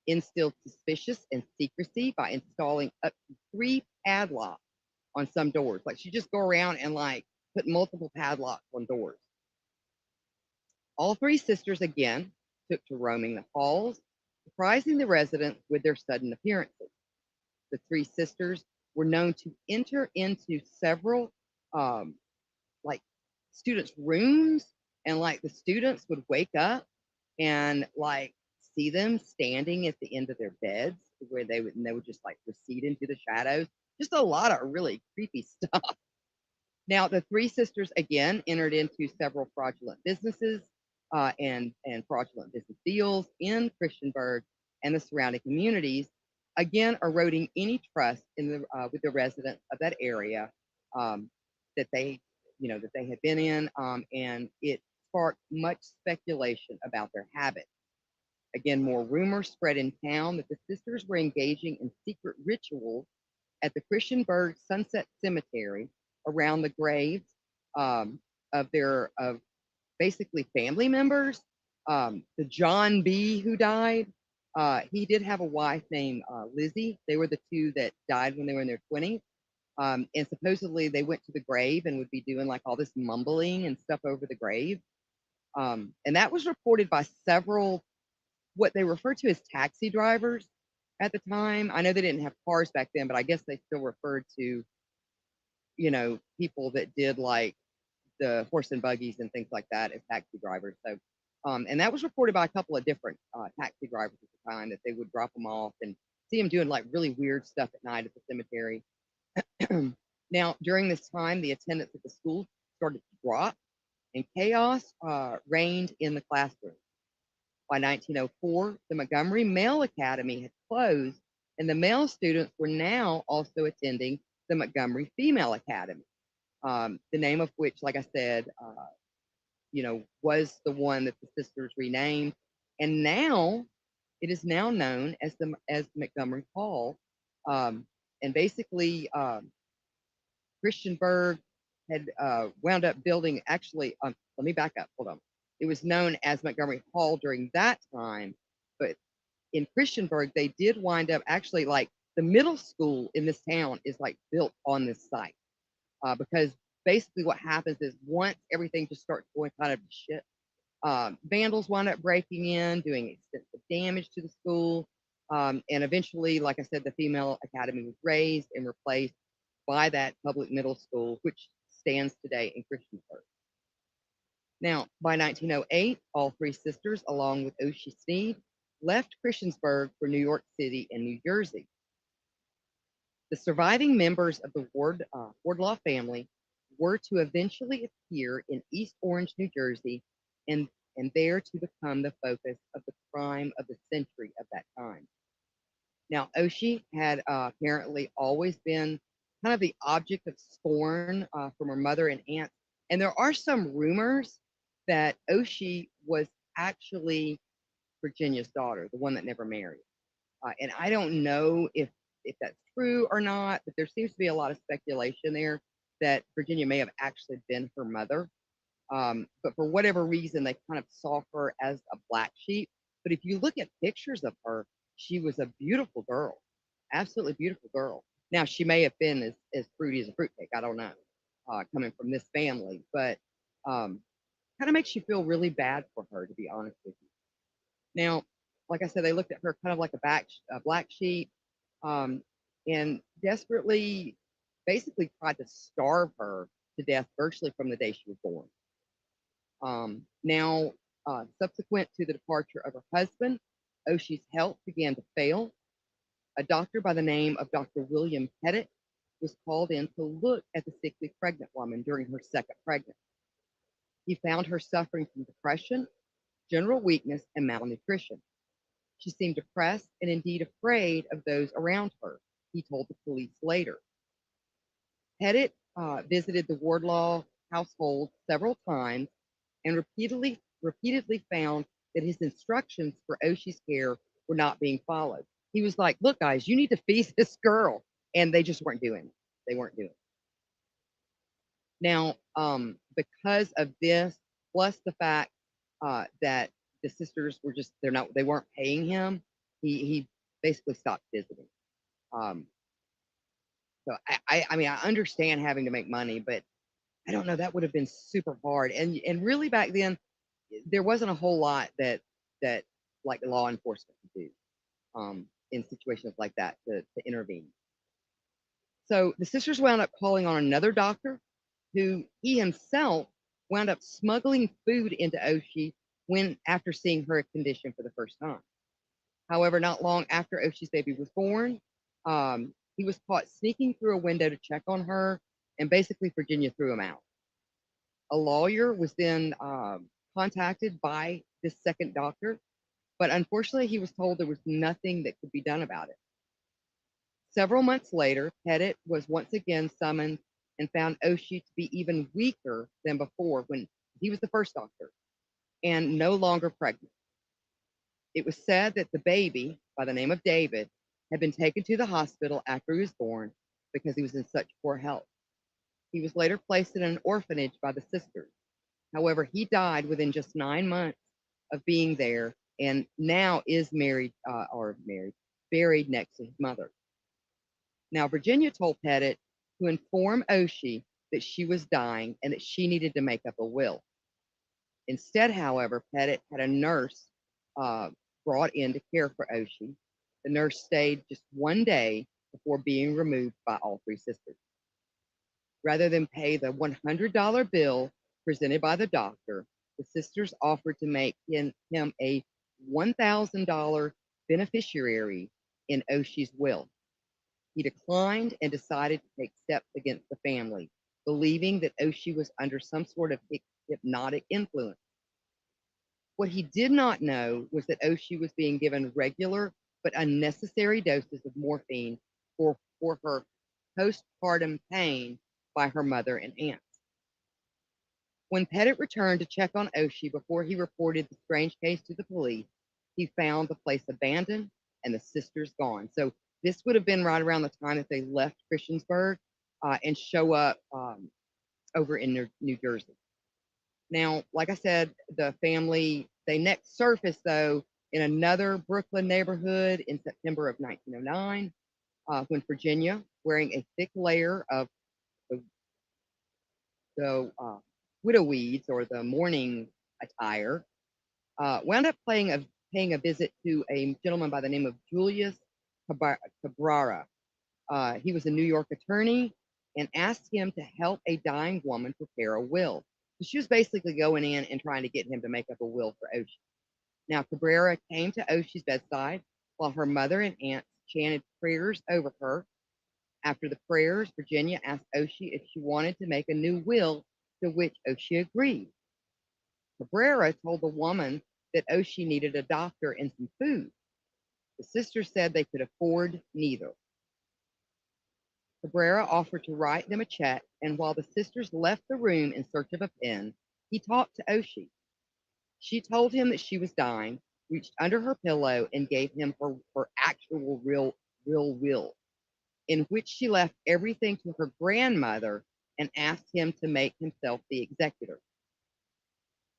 instilled suspicious and secrecy by installing up to 3 padlocks on some doors. Like she just go around and like put multiple padlocks on doors. All three sisters again took to roaming the halls, surprising the residents with their sudden appearances. The three sisters were known to enter into several like students' rooms, and like the students would wake up and like see them standing at the end of their beds where they would just like recede into the shadows. Just a lot of really creepy stuff. Now, the three sisters again entered into several fraudulent businesses and fraudulent business deals in Christiansburg and the surrounding communities, again eroding any trust in with the residents of that area um, that they had been in, and it sparked much speculation about their habits. Again, more rumors spread in town that the sisters were engaging in secret rituals at the Christiansburg Sunset Cemetery around the graves um, of basically family members. The John B. who died, he did have a wife named Lizzie. They were the two that died when they were in their 20s. And supposedly they went to the grave and would be doing like all this mumbling and stuff over the grave. And that was reported by several, what they referred to as taxi drivers at the time. I know they didn't have cars back then, but I guess they still referred to, people that did like the horse and buggies and things like that as taxi drivers. So, and that was reported by a couple of different taxi drivers at the time, that they would drop them off and see them doing like really weird stuff at night at the cemetery. Now, during this time, the attendance at the school started to drop, and chaos reigned in the classroom. By 1904, the Montgomery Male Academy had closed, and the male students were now also attending the Montgomery Female Academy, the name of which, like I said, was the one that the sisters renamed, and now it is now known as Montgomery Hall, and basically Christiansburg had wound up building. Actually, let me back up. Hold on. It was known as Montgomery Hall during that time, but in Christiansburg, they did wind up actually like the middle school in this town is like built on this site because basically what happens is once everything just starts going kind of to shit, vandals wound up breaking in, doing extensive damage to the school. And eventually, like I said, the female academy was raised and replaced by that public middle school, which stands today in Christiansburg. Now, by 1908, all three sisters, along with Oshie Sneed, left Christiansburg for New York City and New Jersey. The surviving members of the Wardlaw family were to eventually appear in East Orange, New Jersey, and, and there to become the focus of the crime of the century of that time. Now, Oshie had apparently always been kind of the object of scorn from her mother and aunt. And there are some rumors that Oshie was actually Virginia's daughter, the one that never married. And I don't know if that's true or not, but there seems to be a lot of speculation there that Virginia may have actually been her mother. But for whatever reason, they kind of saw her as a black sheep. But if you look at pictures of her, she was a beautiful girl, absolutely beautiful girl. Now, she may have been as fruity as a fruitcake. I don't know, coming from this family, but kind of makes you feel really bad for her, to be honest with you. Now, like I said, they looked at her kind of like a black sheep, um, and desperately, basically tried to starve her to death virtually from the day she was born. Now, subsequent to the departure of her husband, Oshie's health began to fail. A doctor by the name of Dr. William Pettit was called in to look at the sickly pregnant woman during her second pregnancy. He found her suffering from depression, general weakness, and malnutrition. She seemed depressed and indeed afraid of those around her, he told the police later. Pettit visited the Wardlaw household several times and repeatedly found that his instructions for Oshie's care were not being followed. He was like, "Look, guys, you need to feed this girl," and they just weren't doing it. They weren't doing it. Now, because of this, plus the fact that the sisters were just they weren't paying him, he basically stopped visiting. Um, so I mean I understand having to make money, but I don't know, that would have been super hard. And really back then there wasn't a whole lot that like law enforcement could do in situations like that to intervene. So the sisters wound up calling on another doctor who he himself wound up smuggling food into Oshie when after seeing her condition for the first time. However, not long after Oshie's baby was born, he was caught sneaking through a window to check on her, and basically Virginia threw him out. A lawyer was then contacted by this second doctor, but unfortunately, he was told there was nothing that could be done about it. Several months later, Pettit was once again summoned and found Oshie to be even weaker than before when he was the first doctor and no longer pregnant. It was said that the baby, by the name of David, had been taken to the hospital after he was born because he was in such poor health. He was later placed in an orphanage by the sisters. However, he died within just 9 months of being there and now is buried next to his mother. Now, Virginia told Pettit to inform Oshie that she was dying and that she needed to make up a will. Instead, however, Pettit had a nurse uh, brought in to care for Oshie. The nurse stayed just one day before being removed by all three sisters. Rather than pay the $100 bill presented by the doctor, the sisters offered to make him a $1,000 beneficiary in Oshie's will. He declined and decided to take steps against the family, believing that Oshie was under some sort of hypnotic influence. What he did not know was that Oshie was being given regular but unnecessary doses of morphine for her postpartum pain by her mother and aunts. When Pettit returned to check on Oshie before he reported the strange case to the police, he found the place abandoned and the sisters gone. So this would have been right around the time that they left Christiansburg and show up over in New Jersey. Now, like I said, the family, they next surfaced, though, in another Brooklyn neighborhood in September of 1909, when Virginia, wearing a thick layer of the, the widow weeds or the mourning attire, wound up paying a visit to a gentleman by the name of Julius Cabrera. He was a New York attorney and asked him to help a dying woman prepare a will. So she was basically going in and trying to get him to make up a will for Oshie. Now, Cabrera came to Oshie's bedside while her mother and aunts chanted prayers over her. After the prayers, Virginia asked Oshie if she wanted to make a new will, to which Oshie agreed. Cabrera told the woman that Oshie needed a doctor and some food. The sisters said they could afford neither. Cabrera offered to write them a check, and while the sisters left the room in search of a pen, he talked to Oshie. She told him that she was dying, reached under her pillow, and gave him her actual real will, in which she left everything to her grandmother and asked him to make himself the executor.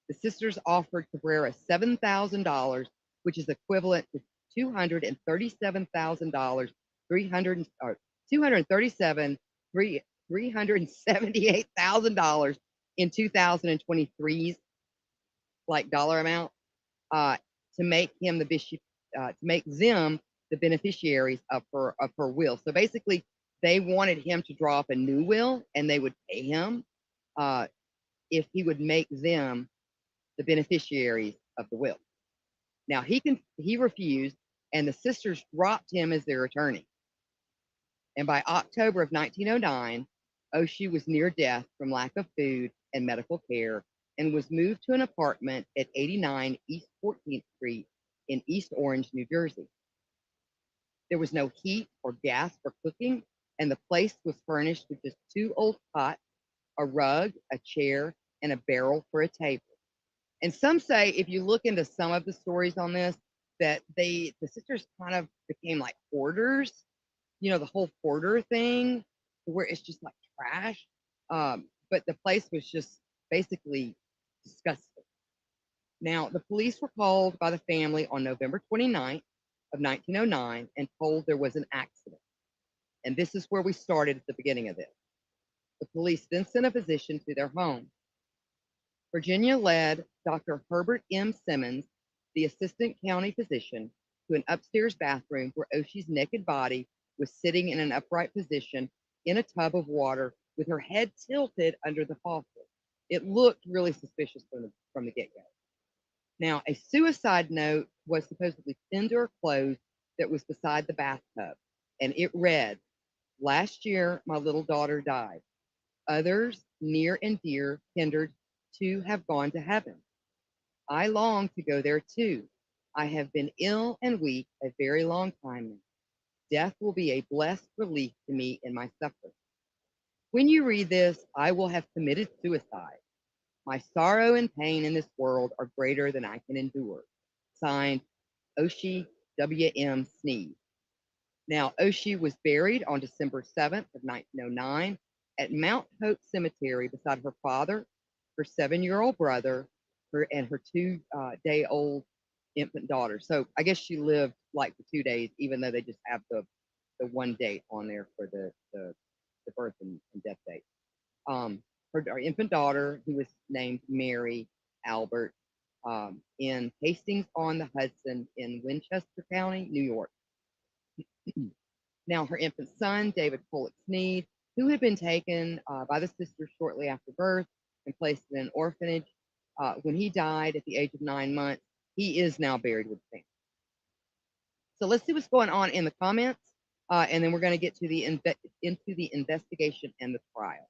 The sisters offered Cabrera $7,000, which is equivalent to $237,000, 237 $378,000 in 2023's like dollar amount, uh, to make him the bishop, to make them the beneficiaries of her will. So basically, they wanted him to draw up a new will, and they would pay him uh, if he would make them the beneficiaries of the will. Now he refused, and the sisters dropped him as their attorney. And by October of 1909, Oshie was near death from lack of food and medical care and was moved to an apartment at 89 East 14th Street in East Orange, New Jersey. There was no heat or gas for cooking, and the place was furnished with just two old cots, a rug, a chair, and a barrel for a table. And some say, if you look into some of the stories on this, that the sisters kind of became like hoarders, the whole hoarder thing, where it's just like trash. But the place was just basically disgusting. Now, the police were called by the family on November 29th of 1909 and told there was an accident. And this is where we started at the beginning of this. The police then sent a physician to their home. Virginia led Dr. Herbert M. Simmons, the assistant county physician, to an upstairs bathroom where Oshie's naked body was sitting in an upright position in a tub of water with her head tilted under the faucet. It looked really suspicious from the get-go. Now, a suicide note was supposedly pinned to her clothes that was beside the bathtub, and it read, "Last year, my little daughter died. Others, near and dear, kindred, to have gone to heaven. I long to go there too. I have been ill and weak a very long time now. Death will be a blessed relief to me in my suffering. When you read this, I will have committed suicide. My sorrow and pain in this world are greater than I can endure." Signed, Oshie W.M. Sneed. Now, Oshie was buried on December 7th of 1909 at Mount Hope Cemetery beside her father, her 7-year-old brother, and her 2-day-old infant daughter. So I guess she lived like for 2 days, even though they just have the one date on there for the birth and death date. Her infant daughter, who was named Mary Albert, in Hastings on the Hudson in Winchester County, New York. Now, her infant son, David Pollock Sneed, who had been taken by the sisters shortly after birth and placed in an orphanage, when he died at the age of 9 months, he is now buried with the family. So let's see what's going on in the comments, and then we're going to get to into the investigation and the trial.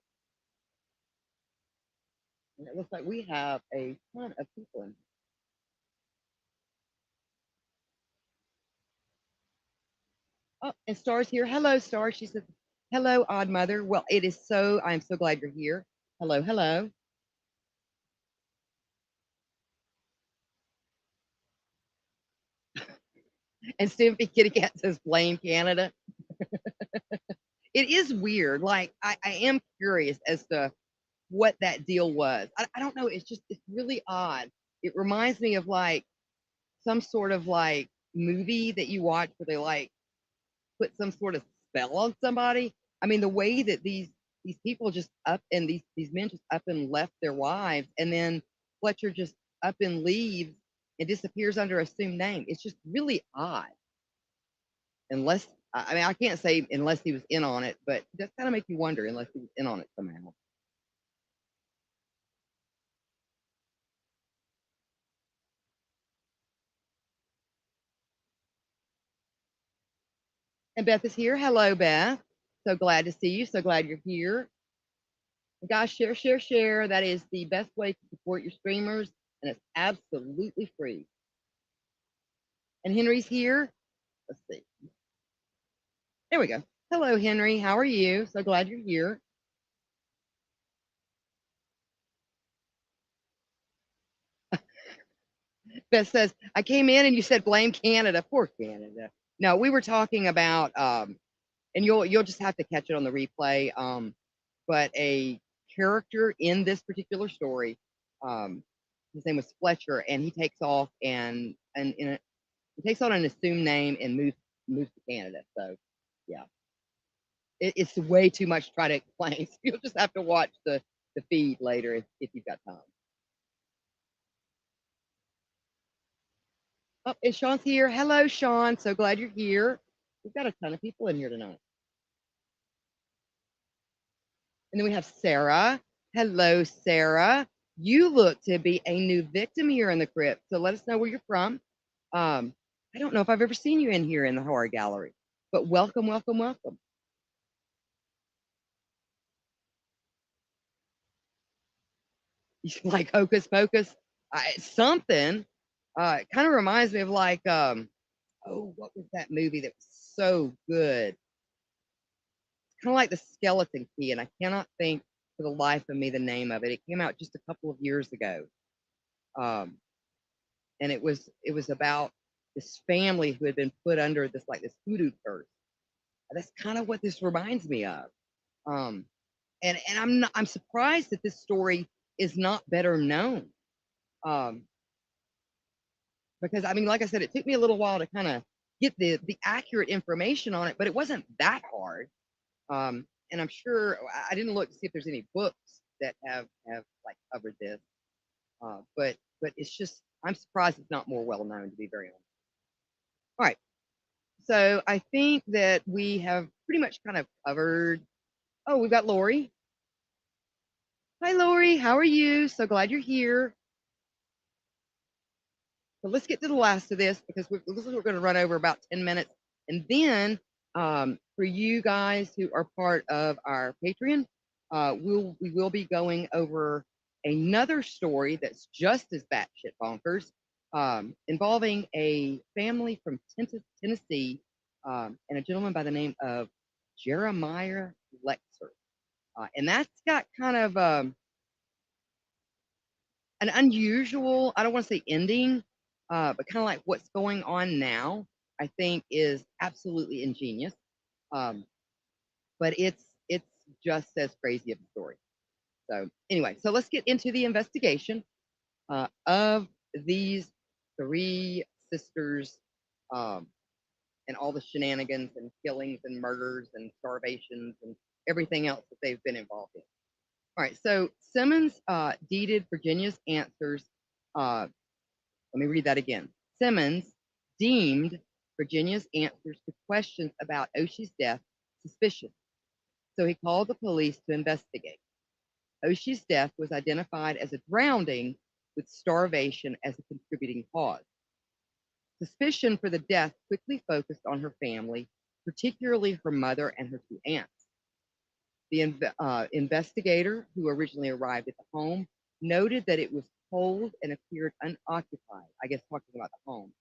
And it looks like we have a ton of people in here. Oh, and Star's here. Hello, Star. She says, "Hello, Odd Mother." Well, I'm so glad you're here. Hello, hello. And Stimpy Kitty Cat says, "Blame Canada." It is weird. Like, I am curious as to what that deal was. I don't know. It's really odd. It reminds me of like some sort of like movie that you watch where they like put some sort of spell on somebody. I mean, the way that these people just up and these men just up and left their wives, and then Fletcher just up and leaves and disappears under assumed name. It's just really odd. Unless I mean, I can't say unless he was in on it, but it does kind of make you wonder unless he was in on it somehow. And Beth is here. Hello, Beth. So glad to see you. So glad you're here. Guys, share, share, share. That is the best way to support your streamers, and it's absolutely free. And Henry's here. Let's see. There we go. Hello, Henry. How are you? So glad you're here. Beth says, I came in and you said blame Canada. Poor Canada. No, we were talking about and you'll just have to catch it on the replay. But a character in this particular story, um, his name was Fletcher, and he takes off and he takes on an assumed name and moves to Canada. So yeah, it's way too much to try to explain. So you'll just have to watch the feed later if you've got time. Oh, and Sean's here. Hello, Sean. So glad you're here. We've got a ton of people in here tonight. And then we have Sarah. Hello, Sarah. You look to be a new victim here in the crypt. So let us know where you're from. I don't know if I've ever seen you in here in the horror gallery, but welcome, welcome, welcome. You like Hocus Pocus? Something. It kind of reminds me of like, oh, what was that movie that was so good? Kind of like the Skeleton Key, and I cannot think for the life of me the name of it. It came out just a couple of years ago, um, and it was about this family who had been put under this voodoo curse. That's kind of what this reminds me of. Um, and I'm surprised that this story is not better known. Um, because I mean, like I said, it took me a little while to kind of get the accurate information on it, but it wasn't that hard. And I'm sure I didn't look to see if there's any books that have like covered this. But it's just I'm surprised it's not more well known to be very honest. All right, so I think that we have pretty much kind of covered. Oh, we've got Lori. Hi, Lori. How are you? So glad you're here. So let's get to the last of this because we're going to run over about 10 minutes. And then for you guys who are part of our Patreon, we will be going over another story that's just as batshit bonkers, involving a family from Tennessee and a gentleman by the name of Jeremiah Lexer. And that's got kind of an unusual, I don't want to say ending, but kind of like what's going on now, I think is absolutely ingenious. Um, but it's just as crazy of a story. So anyway, so let's get into the investigation of these three sisters um, and all the shenanigans and killings and murders and starvations and everything else that they've been involved in. All right, so Simmons deeded Virginia's answers. Let me read that again. Simmons deemed Virginia's answers to questions about Oshie's death suspicious, so he called the police to investigate. Oshie's death was identified as a drowning with starvation as a contributing cause. Suspicion for the death quickly focused on her family, particularly her mother and her two aunts. The investigator who originally arrived at the home noted that it was cold and appeared unoccupied, I guess talking about the home,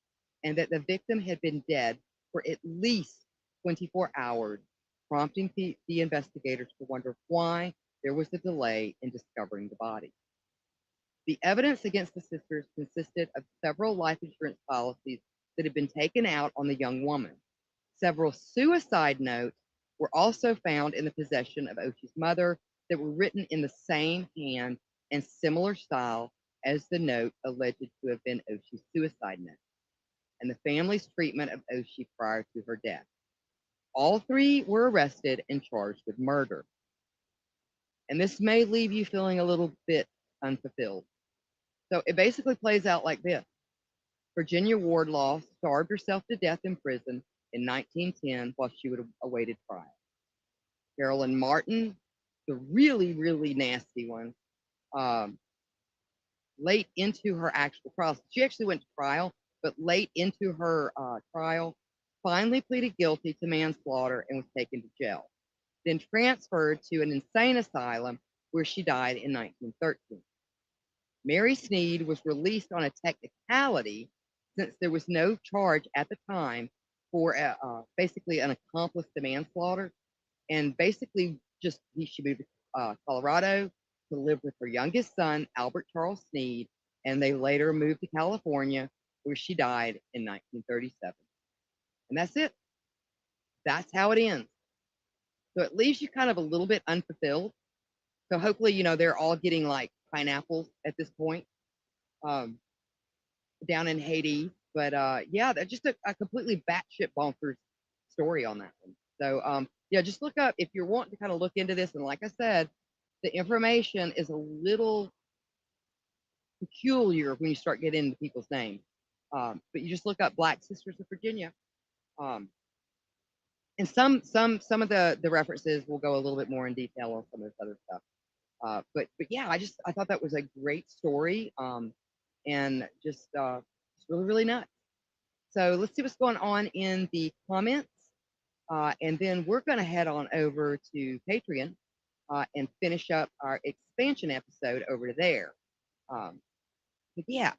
and that the victim had been dead for at least 24 hours, prompting the investigators to wonder why there was a delay in discovering the body. The evidence against the sisters consisted of several life insurance policies that had been taken out on the young woman. Several suicide notes were also found in the possession of Oshie's mother, that were written in the same hand and similar style as the note alleged to have been Oshi's suicide note and the family's treatment of Oshi prior to her death. All three were arrested and charged with murder. And this may leave you feeling a little bit unfulfilled. So it basically plays out like this. Virginia Wardlaw starved herself to death in prison in 1910 while she would have awaited trial. Carolyn Martin, the really, really nasty one, um, late into her actual trial, she actually went to trial, but late into her trial, finally pleaded guilty to manslaughter and was taken to jail, then transferred to an insane asylum where she died in 1913. Mary Sneed was released on a technicality since there was no charge at the time for basically an accomplice to manslaughter. And basically, she moved to Colorado to live with her youngest son, Albert Charles Sneed, and they later moved to California, where she died in 1937. And that's it. That's how it ends. So it leaves you kind of a little bit unfulfilled. So hopefully, they're all getting like pineapples at this point down in Haiti. But yeah, that's just a completely batshit bonkers story on that one. So yeah, just look up if you're wanting to kind of look into this. And like I said, the information is a little peculiar when you start getting into people's names. But you just look up Black Sisters of Virginia. And some of the references will go a little bit more in detail on some of this other stuff. But yeah, I thought that was a great story, and just really really nuts. So let's see what's going on in the comments, and then we're going to head on over to Patreon and finish up our expansion episode over there. But yeah.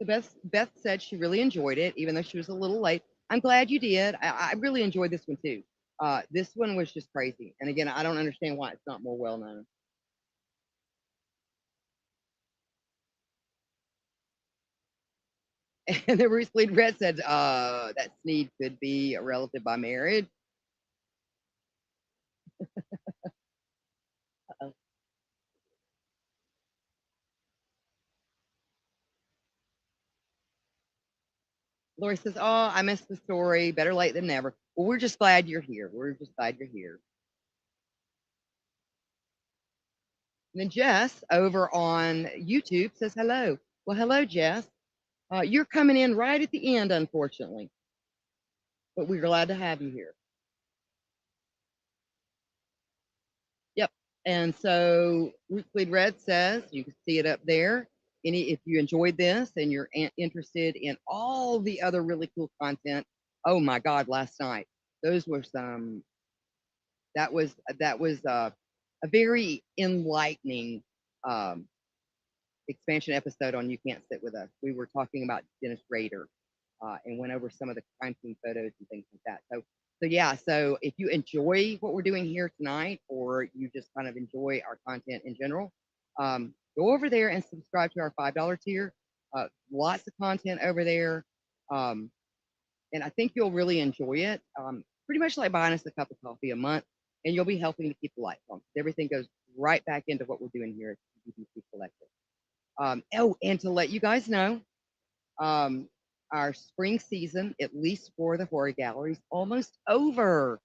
Beth said she really enjoyed it, even though she was a little late. I'm glad you did. I really enjoyed this one too. This one was just crazy. And again, I don't understand why it's not more well known. And the Bruce Bleed Red said that Sneed could be a relative by marriage. Uh-oh. Lori says, "Oh, I missed the story. Better late than never." Well, we're just glad you're here. We're just glad you're here. And then Jess over on YouTube says hello. Well, hello, Jess. You're coming in right at the end, unfortunately, but we're glad to have you here. Yep. And so Root Bleed Red says, you can see it up there. If you enjoyed this and you're interested in all the other really cool content, oh my God, last night, those were some, that was a very enlightening um, expansion episode on You Can't Sit With Us. We were talking about Dennis Rader and went over some of the crime scene photos and things like that. So yeah, so if you enjoy what we're doing here tonight, or you just kind of enjoy our content in general, go over there and subscribe to our $5 tier. Lots of content over there, and I think you'll really enjoy it. Pretty much like buying us a cup of coffee a month, and you'll be helping to keep the lights on. Everything goes right back into what we're doing here at BBC Collective. Oh, and to let you guys know, um, our spring season, at least for the horror galleries, almost over.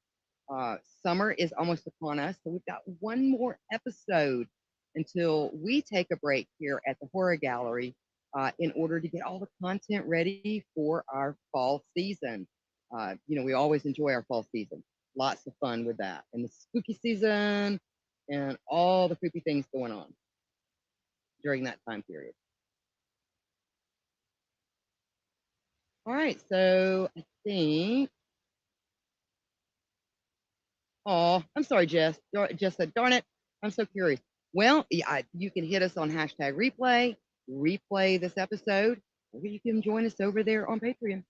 Summer is almost upon us, so we've got one more episode until we take a break here at the horror gallery in order to get all the content ready for our fall season. We always enjoy our fall season. Lots of fun with that. And the spooky season and all the creepy things going on during that time period. All right, so I think. Oh, I'm sorry, Jess. Jess said, "Darn it, I'm so curious." Well, yeah, you can hit us on hashtag replay this episode, or you can join us over there on Patreon.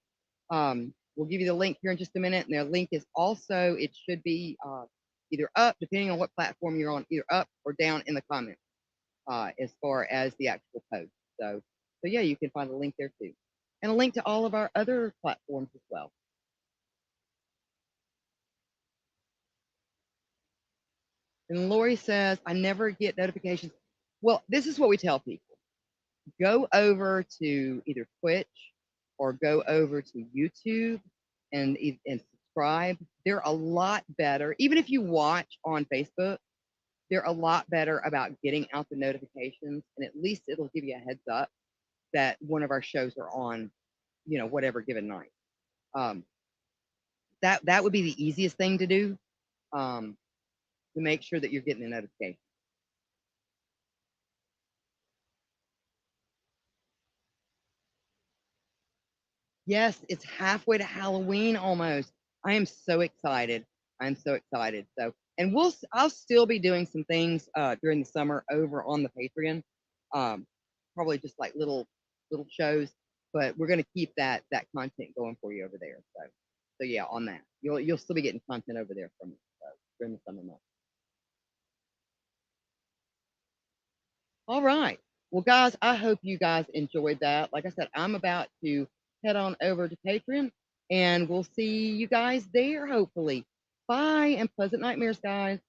We'll give you the link here in just a minute, and the link is also, it should be either up, depending on what platform you're on, either up or down in the comments as far as the actual post. So yeah, you can find a link there too, and a link to all of our other platforms as well. And Lori says, I never get notifications. Well, this is what we tell people. Go over to either Twitch or go over to YouTube and subscribe. They're a lot better. Even if you watch on Facebook, they're a lot better about getting out the notifications, and at least it'll give you a heads up that one of our shows are on, whatever given night. That would be the easiest thing to do, to make sure that you're getting the notification. Yes, it's halfway to Halloween almost. I am so excited. I'm so excited. So, and I'll still be doing some things during the summer over on the Patreon. Probably just like little shows, but we're gonna keep that content going for you over there. So yeah, on that. You'll still be getting content over there from me during the summer months. All right. Well, guys, I hope you guys enjoyed that. Like I said, I'm about to head on over to Patreon, and we'll see you guys there, hopefully. Bye, and pleasant nightmares, guys.